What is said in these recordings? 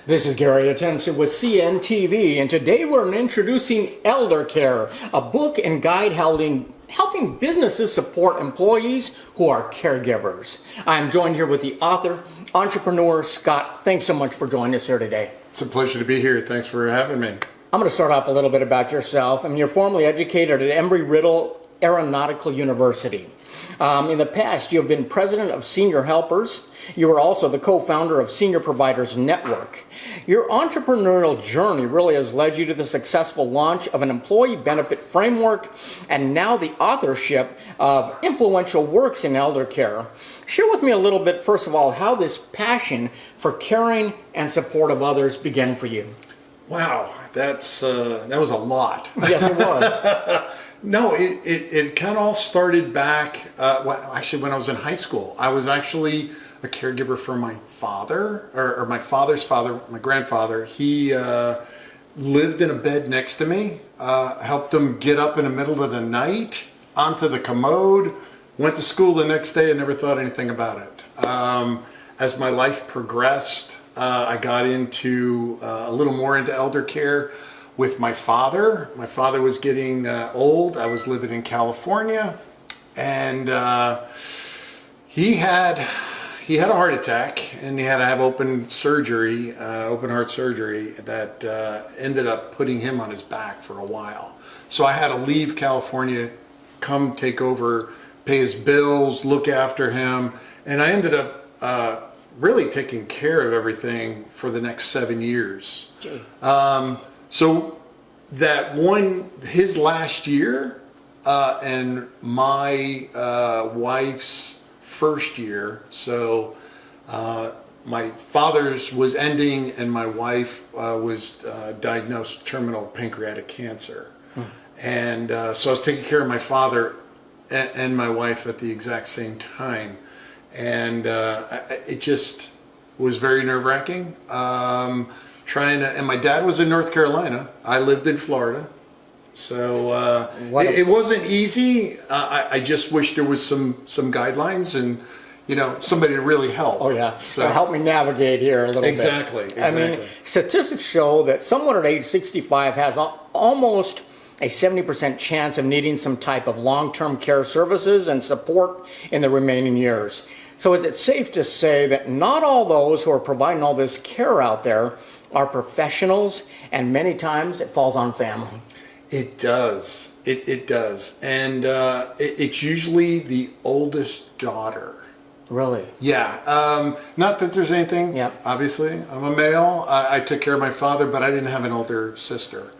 This is Gary Atencio with CNTV, and today we're introducing Elder Care, a book and guide helping businesses support employees who are caregivers. I'm joined here with the author, entrepreneur, Scott. Thanks so much for joining us here today. It's a pleasure to be here. Thanks for having me. I'm going to start off a little bit about yourself. You're formerly educated at Embry-Riddle Aeronautical University. In the past, you have been president of Senior Helpers. You are also the co-founder of Senior Providers Network. Your entrepreneurial journey really has led you to the successful launch of an employee benefit framework and now the authorship of influential works in elder care. Share with me a little bit, first of all, how this passion for caring and support of others began for you. Wow, that was a lot. Yes, it was. No, it kind of all started back, when I was in high school. I was actually a caregiver for my father, or my father's father, my grandfather. He lived in a bed next to me, helped him get up in the middle of the night onto the commode, went to school the next day and never thought anything about it. As my life progressed, I got into a little more into elder care with my father. My father was getting old. I was living in California, and he had a heart attack, and he had to have open heart surgery that ended up putting him on his back for a while. So I had to leave California, come take over, pay his bills, look after him, and I ended up really taking care of everything for the next 7 years. So that his last year and my wife's first year, so my father's was ending and my wife was diagnosed with terminal pancreatic cancer. And so I was taking care of my father and my wife at the exact same time. And it just was very nerve-wracking. And my dad was in North Carolina. I lived in Florida. So it wasn't easy. I just wish there was some guidelines and, somebody to really help. Oh, yeah. So help me navigate here a little bit. Exactly. I mean, statistics show that someone at age 65 has almost a 70% chance of needing some type of long-term care services and support in the remaining years. So is it safe to say that not all those who are providing all this care out there are professionals, and many times it falls on family? It does. It does. And it's usually the oldest daughter. Really? Yeah. Not that there's anything, obviously. I'm a male. I took care of my father, but I didn't have an older sister.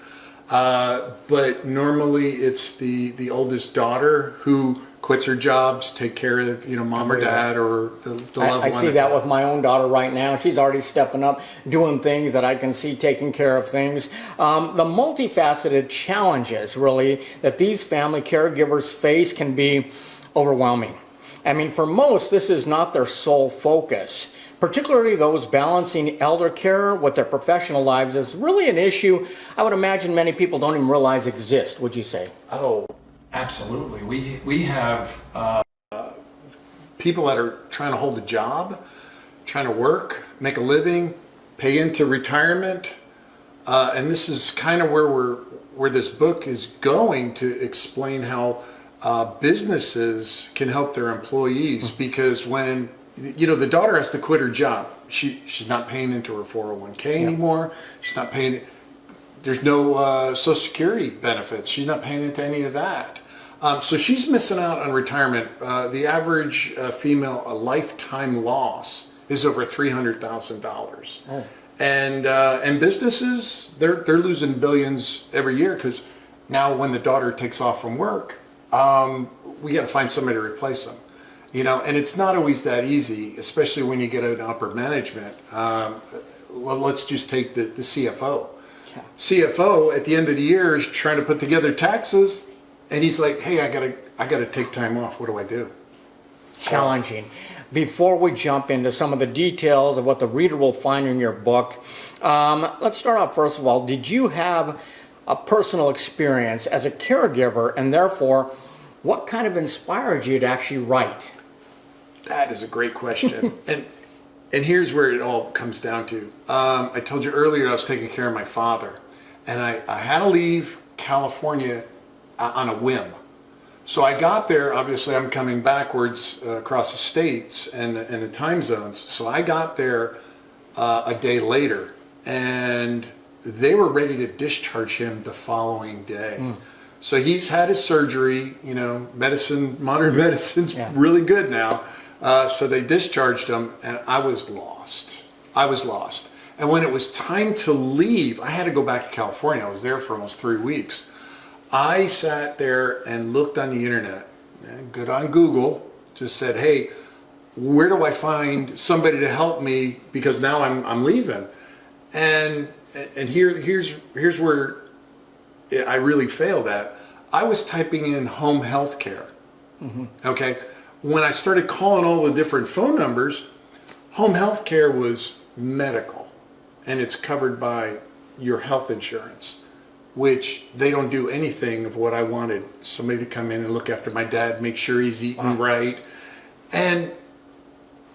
But normally it's the oldest daughter who quits her jobs, take care of mom or dad or the loved one. I see that with my own daughter right now. She's already stepping up, doing things that I can see, taking care of things. The multifaceted challenges really that these family caregivers face can be overwhelming. I mean, for most, this is not their sole focus. Particularly those balancing elder care with their professional lives is really an issue I would imagine many people don't even realize exist, would you say? Oh, absolutely. We have people that are trying to hold a job, trying to work, make a living, pay into retirement, and this is kind of where this book is going to explain how businesses can help their employees, because when the daughter has to quit her job, she's not paying into her 401k anymore. She's not paying. There's no Social Security benefits. She's not paying into any of that. So she's missing out on retirement. The average female lifetime loss is over $300,000. Oh. And businesses, they're losing billions every year, because now when the daughter takes off from work, we got to find somebody to replace them. And it's not always that easy, especially when you get an upper management. Let's just take the CFO. Yeah. CFO at the end of the year is trying to put together taxes, and he's like, "Hey, I gotta take time off. What do I do?" Challenging. Before we jump into some of the details of what the reader will find in your book, let's start off first of all. Did you have a personal experience as a caregiver, and therefore, what kind of inspired you to actually write? That is a great question. And here's where it all comes down to. I told you earlier I was taking care of my father, and I had to leave California on a whim. So I got there, obviously I'm coming backwards across the states and the time zones. So I got there a day later, and they were ready to discharge him the following day. So he's had his surgery, you know, modern medicine's really good now. So they discharged him, and I was lost. And when it was time to leave, I had to go back to California. I was there for almost 3 weeks. I sat there and looked on the internet, good on Google, just said, hey, where do I find somebody to help me, because now I'm leaving. And here's where I really failed at. I was typing in home health care. Okay. When I started calling all the different phone numbers, home health care was medical, and it's covered by your health insurance, which they don't do anything of what I wanted. Somebody to come in and look after my dad, make sure he's eating right. And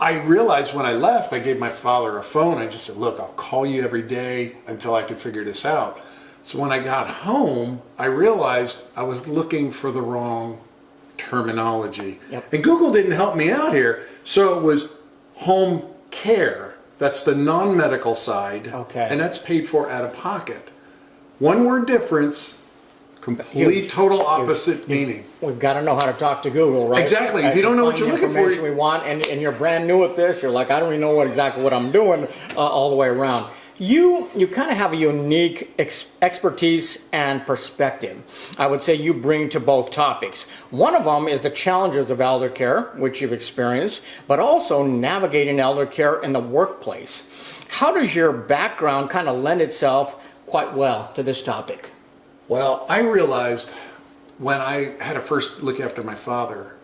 I realized when I left, I gave my father a phone. I just said, look, I'll call you every day until I can figure this out. So when I got home, I realized I was looking for the wrong terminology. And Google didn't help me out here. So it was home care. That's the non-medical side. And that's paid for out of pocket. One word difference, complete total opposite meaning. We've got to know how to talk to Google, right? Exactly. If you don't know what you're looking for, we want, and you're brand new at this, you're like, I don't even know exactly what I'm doing all the way around. You kind of have a unique expertise and perspective, I would say, you bring to both topics. One of them is the challenges of elder care, which you've experienced, but also navigating elder care in the workplace. How does your background kind of lend itself quite well to this topic? Well, I realized when I had to first look after my father,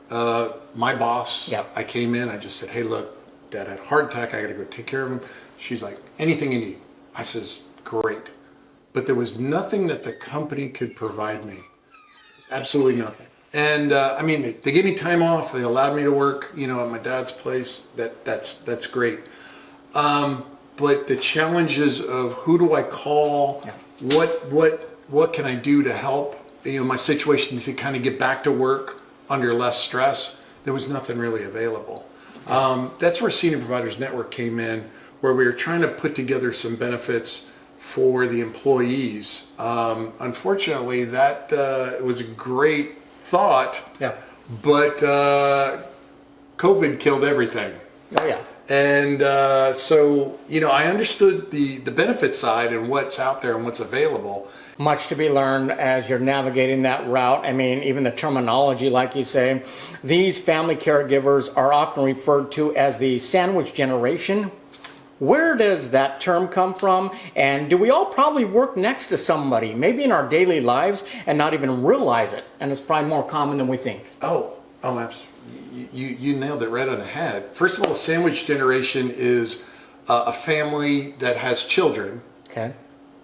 my boss, I came in, I just said, hey, look, Dad had a heart attack, I got to go take care of him. She's like, anything you need. I says, great. But there was nothing that the company could provide me. Absolutely nothing. And I mean, they gave me time off. They allowed me to work, you know, at my dad's place. That's great. But the challenges of who do I call? What can I do to help? You know, my situation to kind of get back to work under less stress. There was nothing really available. That's where Senior Providers Network came in, where we were trying to put together some benefits for the employees. Unfortunately, that was a great thought, but COVID killed everything. And so, you know, I understood the benefit side and what's out there and what's available. Much to be learned as you're navigating that route. I mean, even the terminology, like you say, these family caregivers are often referred to as the sandwich generation. Where does that term come from? And do we all probably work next to somebody, maybe in our daily lives, and not even realize it? And it's probably more common than we think. Oh, absolutely. You nailed it right on the head. First of all, the sandwich generation is a family that has children.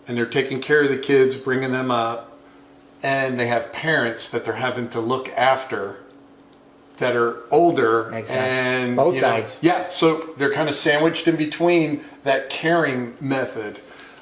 And they're taking care of the kids, bringing them up, and they have parents that they're having to look after that are older. And both sides. So they're kind of sandwiched in between that caring method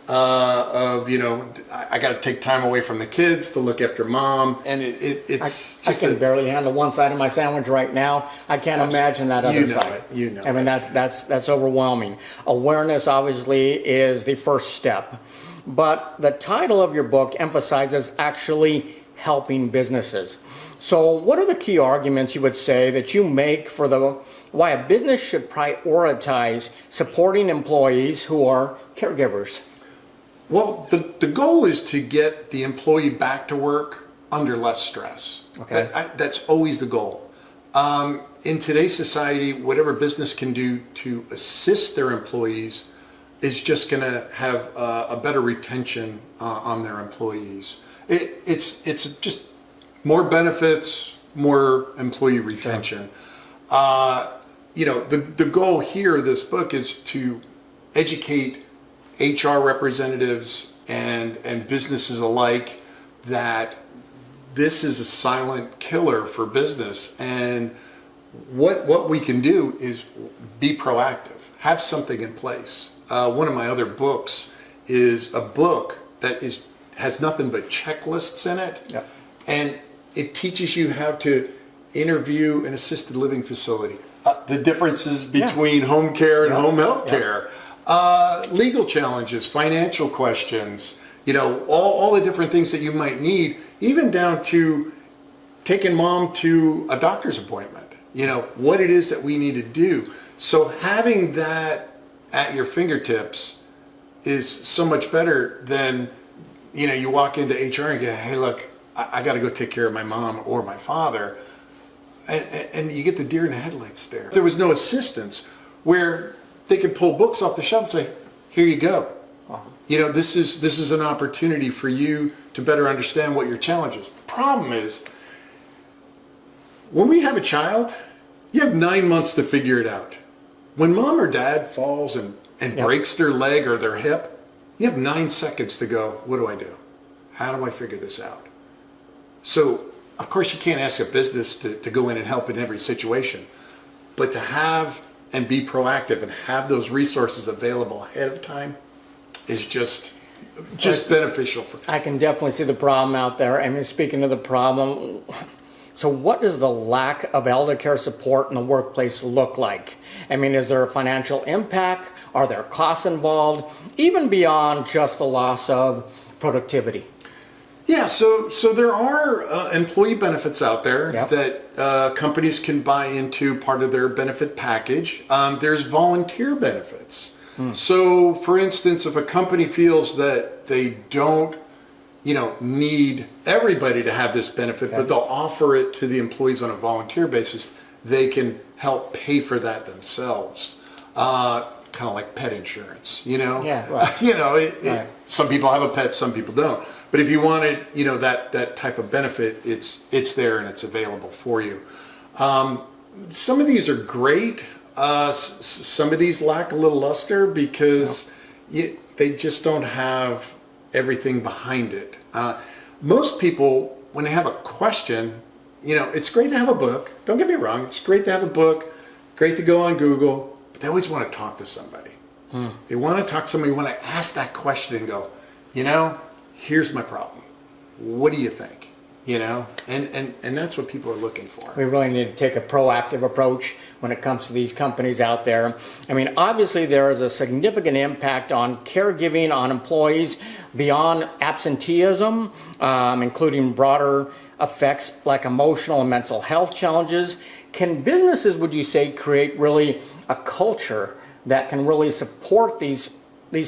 of, you know, I got to take time away from the kids to look after mom, and it's I can barely handle one side of my sandwich right now. I can't imagine that other side. I mean, that's overwhelming. Awareness obviously is the first step, but the title of your book emphasizes actually helping businesses. So what are the key arguments you would say that you make for why a business should prioritize supporting employees who are caregivers? Well, the goal is to get the employee back to work under less stress. That's always the goal. In today's society, whatever business can do to assist their employees is just going to have a better retention on their employees. It's just more benefits, more employee retention. You know, the goal here of this book is to educate HR representatives and businesses alike that this is a silent killer for business, and what we can do is be proactive. have something in place. One of my other books is a book that has nothing but checklists in it. Yep. And it teaches you how to interview an assisted living facility. The differences between home care and home health care. Legal challenges, financial questions, all the different things that you might need, even down to taking mom to a doctor's appointment, what it is that we need to do. So having that at your fingertips is so much better than, you walk into HR and go, hey, look, I got to go take care of my mom or my father. And you get the deer in the headlights there. There was no assistance where they could pull books off the shelf and say, here you go. This is an opportunity for you to better understand what your challenge is. The problem is, when we have a child, you have 9 months to figure it out. When mom or dad falls and breaks their leg or their hip, you have 9 seconds to go, what do I do? How do I figure this out? So, of course, you can't ask a business to go in and help in every situation, but to have and be proactive and have those resources available ahead of time is just beneficial. I can definitely see the problem out there. I mean, speaking of the problem, so what does the lack of elder care support in the workplace look like? I mean, is there a financial impact? Are there costs involved? Even beyond just the loss of productivity? Yeah, so there are employee benefits out there Yep. that companies can buy into part of their benefit package. There's volunteer benefits. So, for instance, if a company feels that they don't, need everybody to have this benefit, but they'll offer it to the employees on a volunteer basis, they can help pay for that themselves. Kind of like pet insurance, Yeah, right. Some people have a pet, some people don't. But if you wanted, that type of benefit, it's there and it's available for you. Some of these are great. Some of these lack a little luster because they just don't have everything behind it. Most people, when they have a question, it's great to have a book. Don't get me wrong. It's great to have a book. Great to go on Google. But they always want to talk to somebody. They want to talk to somebody. Want to ask that question and go, here's my problem. What do you think? And that's what people are looking for. We really need to take a proactive approach when it comes to these companies out there. I mean, obviously there is a significant impact on caregiving on employees beyond absenteeism, including broader effects like emotional and mental health challenges. Can businesses, would you say, create really a culture that can really support these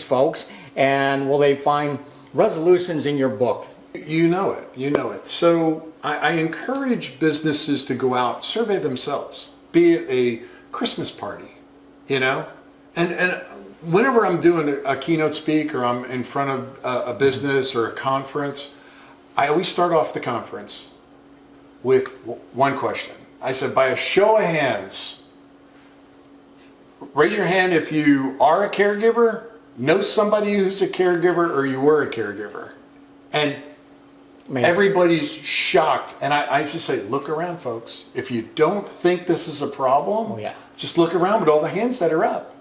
folks? And will they find resolutions in your book? You know it. So I encourage businesses to go out, survey themselves, be it a Christmas party, and whenever I'm doing a keynote speak or I'm in front of a business or a conference, I always start off the conference with one question. I said, by a show of hands, raise your hand if you are a caregiver, know somebody who's a caregiver, or you were a caregiver. And amazing. Everybody's shocked. And I just say, look around, folks. If you don't think this is a problem, just look around with all the hands that are up.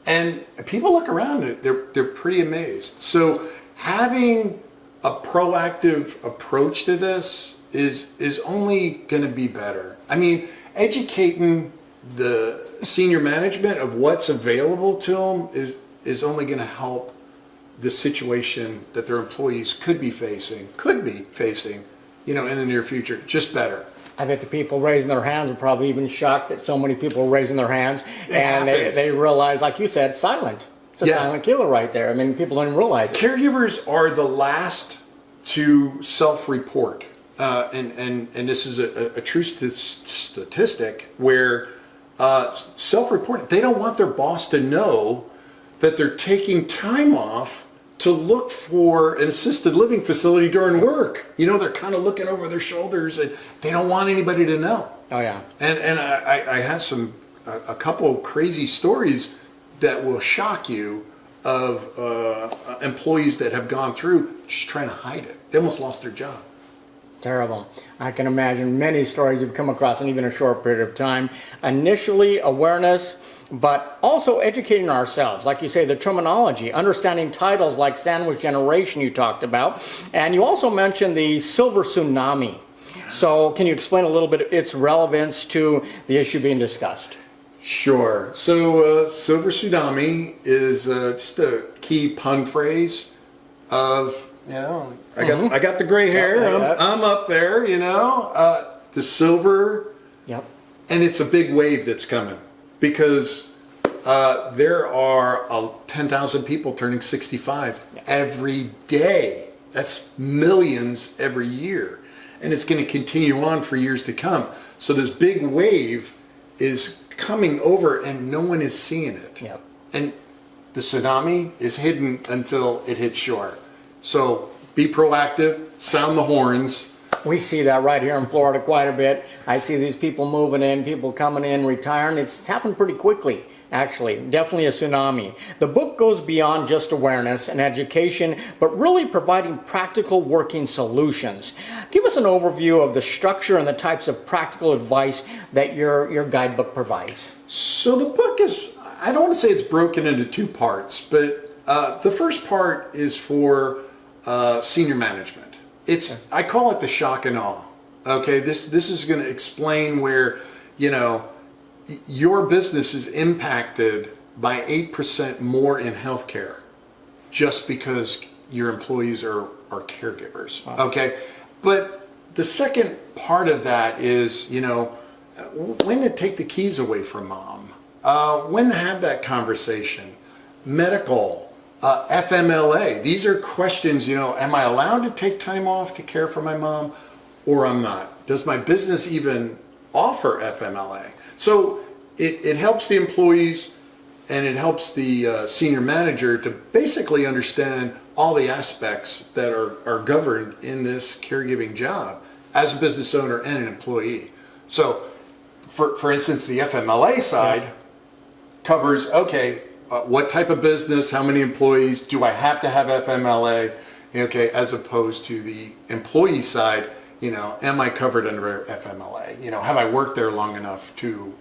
And people look around, they're pretty amazed. So having a proactive approach to this is only going to be better. I mean, educating the senior management of what's available to them is only going to help the situation that their employees could be facing, in the near future, just better. I bet the people raising their hands are probably even shocked that so many people are raising their hands, and they realize, like you said, silent. It's a silent killer right there. I mean, people don't even realize it. Caregivers are the last to self-report, and this is a true statistic where self-reporting, they don't want their boss to know that they're taking time off to look for an assisted living facility during work. They're kind of looking over their shoulders and they don't want anybody to know. Oh, yeah. And I have a couple of crazy stories that will shock you of employees that have gone through just trying to hide it. They almost lost their job. Terrible. I can imagine many stories you've come across in even a short period of time. Initially, awareness, but also educating ourselves. Like you say, the terminology, understanding titles like sandwich generation you talked about. And you also mentioned the silver tsunami. So can you explain a little bit its relevance to the issue being discussed? Sure. So silver tsunami is just a key pun phrase of, I got the gray hair. I'm up there, the silver. Yep. And it's a big wave that's coming because there are 10,000 people turning 65 every day. That's millions every year. And it's going to continue on for years to come. So this big wave is coming over and no one is seeing it. Yep. And the tsunami is hidden until it hits shore. So be proactive, sound the horns. We see that right here in Florida quite a bit. I see these people moving in, people coming in, retiring. It's happened pretty quickly, actually. Definitely a tsunami. The book goes beyond just awareness and education, but really providing practical working solutions. Give us an overview of the structure and the types of practical advice that your guidebook provides. So the book is, I don't want to say it's broken into two parts, but the first part is for senior management. I call it the shock and awe. Okay, this is going to explain where, your business is impacted by 8% more in healthcare just because your employees are caregivers. Wow. Okay, but the second part of that is, when to take the keys away from mom, when to have that conversation, medical. FMLA. These are questions, am I allowed to take time off to care for my mom or I'm not? Does my business even offer FMLA? So it helps the employees and it helps the senior manager to basically understand all the aspects that are governed in this caregiving job as a business owner and an employee. So for instance, the FMLA side covers, what type of business, how many employees, do I have to have FMLA, as opposed to the employee side, am I covered under FMLA? Have I worked there long enough to,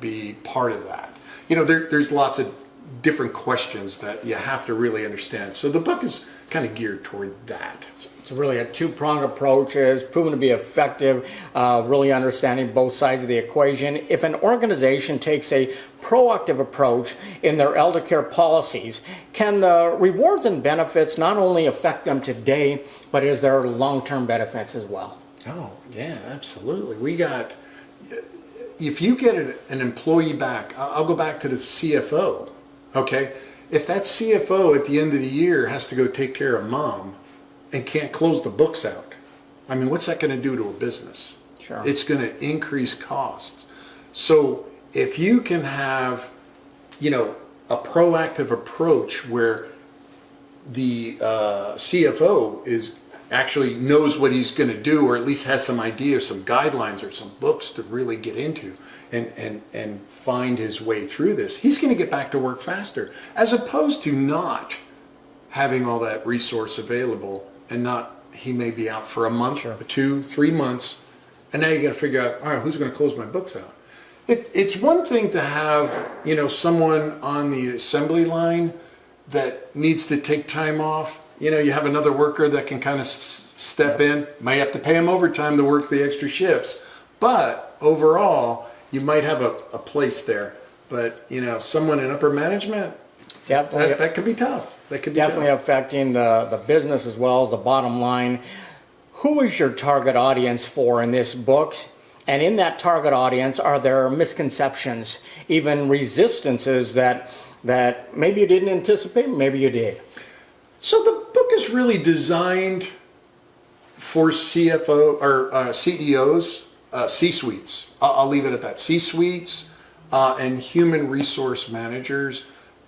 be part of that? There's lots of different questions that you have to really understand. So the book is kind of geared toward that. It's really a two-pronged approach. It's proven to be effective, really understanding both sides of the equation. If an organization takes a proactive approach in their elder care policies, can the rewards and benefits not only affect them today, but is there long-term benefits as well? Oh, yeah, absolutely. If you get an employee back, I'll go back to the CFO, okay? If that CFO at the end of the year has to go take care of mom, and can't close the books out, what's that going to do to a business? Sure. It's going to increase costs. So if you can have, a proactive approach where the CFO actually knows what he's going to do, or at least has some idea, some guidelines or some books to really get into and find his way through this, he's going to get back to work faster, as opposed to not having all that resource available. And he may be out for a month, sure, 2, 3 months, and now you got to figure out, all right, who's going to close my books out? It's one thing to have, someone on the assembly line that needs to take time off. You have another worker that can kind of step in. Might have to pay him overtime to work the extra shifts, but overall, you might have a place there. But someone in upper management, that could be tough. That could be definitely tough. Affecting the business as well as the bottom line. Who is your target audience for in this book? And in that target audience, are there misconceptions, even resistances that maybe you didn't anticipate, maybe you did? So the book is really designed for CFO or CEOs, C-suites. I'll leave it at that. C-suites and human resource managers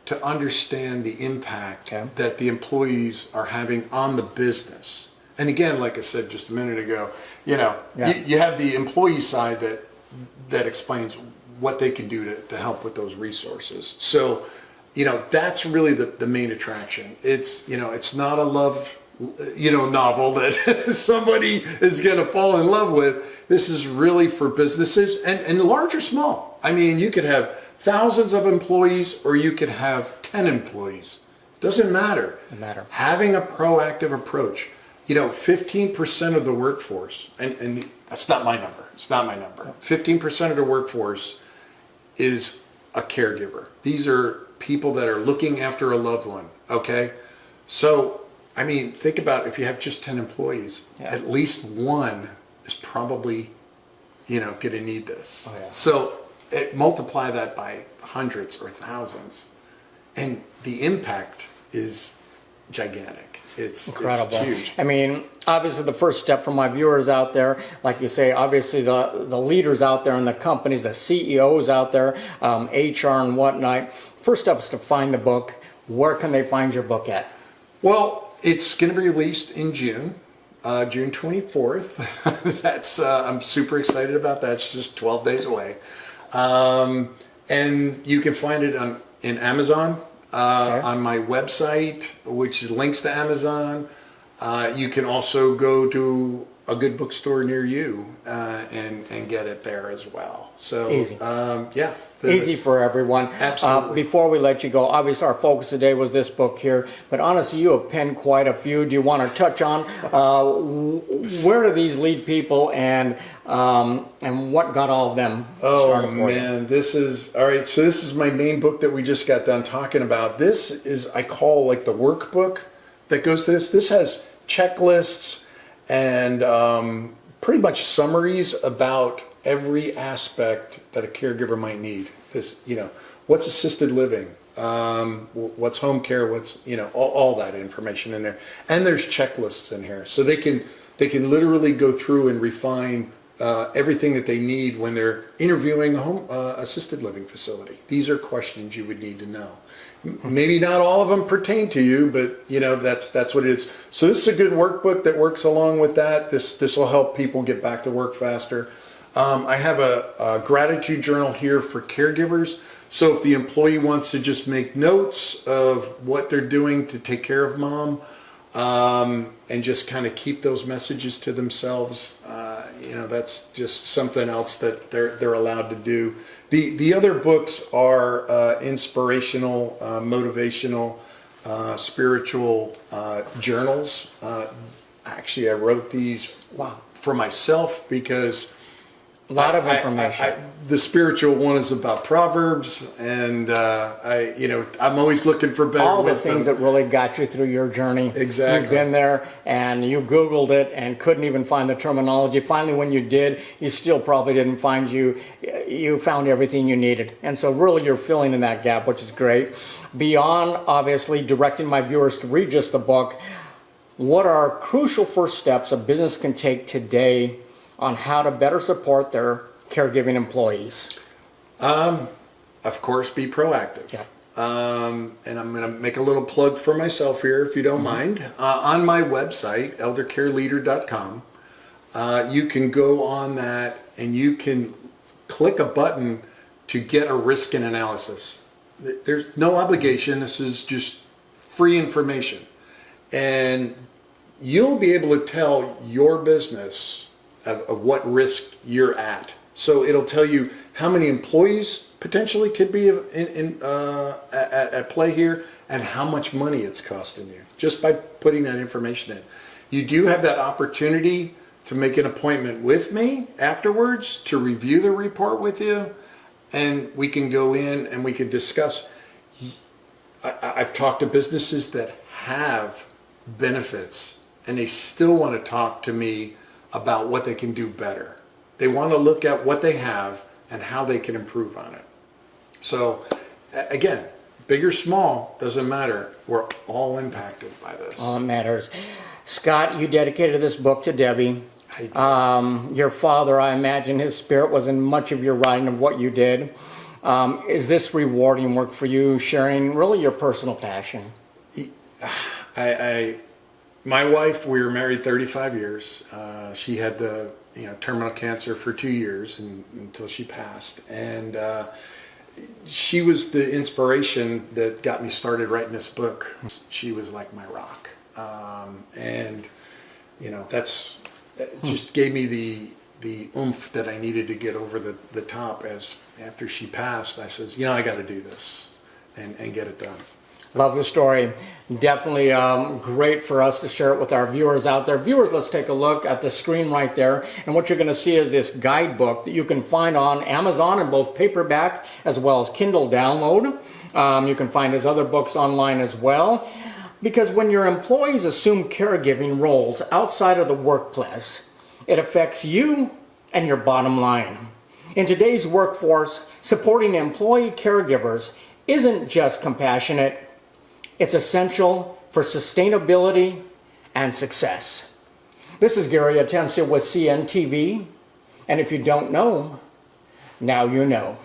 to understand the impact that the employees are having on the business. And again, like I said just a minute ago, you have the employee side that explains what they can do to help with those resources. So, that's really the main attraction. It's not a love novel that somebody is going to fall in love with. This is really for businesses and large or small. I mean, you could have thousands of employees or you could have 10 employees. It doesn't matter. Doesn't matter. Having a proactive approach. 15% of the workforce, and that's not my number. It's not my number. 15% of the workforce is a caregiver. These are people that are looking after a loved one. Okay, so I mean, think about if you have just 10 employees, at least one is probably, going to need this. Oh, yeah. So multiply that by hundreds or thousands, and the impact is gigantic. It's incredible. It's huge. I mean, obviously the first step for my viewers out there, like you say, obviously the leaders out there in the companies, the CEOs out there, HR and whatnot. First step is to find the book. Where can they find your book at? Well, it's going to be released in June, June 24th. That's I'm super excited about that. It's just 12 days away. And you can find it in Amazon. On my website, which links to Amazon. You can also go to a good bookstore near you and get it there as well. So easy. Yeah. Easy for everyone. Absolutely. Before we let you go, obviously our focus today was this book here, but honestly you have penned quite a few. Do you want to touch on where do these lead people and what got all of them started for you? This is all right. So this is my main book that we just got done talking about. This is, I call like the workbook that goes to this. This has checklists and pretty much summaries about every aspect that a caregiver might need. This, what's assisted living, what's home care, what's, all that information in there. And there's checklists in here. So they can literally go through and refine everything that they need when they're interviewing a home assisted living facility. These are questions you would need to know. Maybe not all of them pertain to you, but that's what it is. So this is a good workbook that works along with that. This will help people get back to work faster. I have a gratitude journal here for caregivers. So if the employee wants to just make notes of what they're doing to take care of mom, and just kind of keep those messages to themselves, that's just something else that they're allowed to do. The other books are inspirational, motivational, spiritual journals. Actually, I wrote these for myself because a lot of information. The spiritual one is about Proverbs, and I'm always looking for better all the wisdom. things that really got you through your journey. Exactly. You've been there, and you Googled it and couldn't even find the terminology. Finally, when you did, you still probably didn't find you found everything you needed. And so really you're filling in that gap, which is great. Beyond, obviously, directing my viewers to read just the book, what are crucial first steps a business can take today on how to better support their caregiving employees? Of course, be proactive. Yeah. And I'm going to make a little plug for myself here, if you don't mind. On my website, eldercareleader.com, you can go on that and you can click a button to get a risk and analysis. There's no obligation. This is just free information. And you'll be able to tell your business of what risk you're at. So it'll tell you how many employees potentially could be at play here and how much money it's costing you just by putting that information in. You do have that opportunity to make an appointment with me afterwards to review the report with you, and we can go in and we can discuss. I've talked to businesses that have benefits and they still want to talk to me about what they can do better. They want to look at what they have and how they can improve on it. So again, big or small, doesn't matter. We're all impacted by this. All that matters. Scott, you dedicated this book to Debbie. I did. Your father, I imagine his spirit was in much of your writing of what you did. Is this rewarding work for you, sharing really your personal passion? My wife, we were married 35 years. She had the terminal cancer for 2 years until she passed. And she was the inspiration that got me started writing this book. She was like my rock. And, you know, that's just gave me the oomph that I needed to get over the top. As after she passed, I says, you know, I got to do this and get it done. Love the story. Definitely great for us to share it with our viewers out there. Viewers, let's take a look at the screen right there. And what you're going to see is this guidebook that you can find on Amazon in both paperback as well as Kindle download. You can find his other books online as well. Because when your employees assume caregiving roles outside of the workplace, it affects you and your bottom line. In today's workforce, supporting employee caregivers isn't just compassionate. It's essential for sustainability and success. This is Gary Atencio with CNTV, and if you don't know, now you know.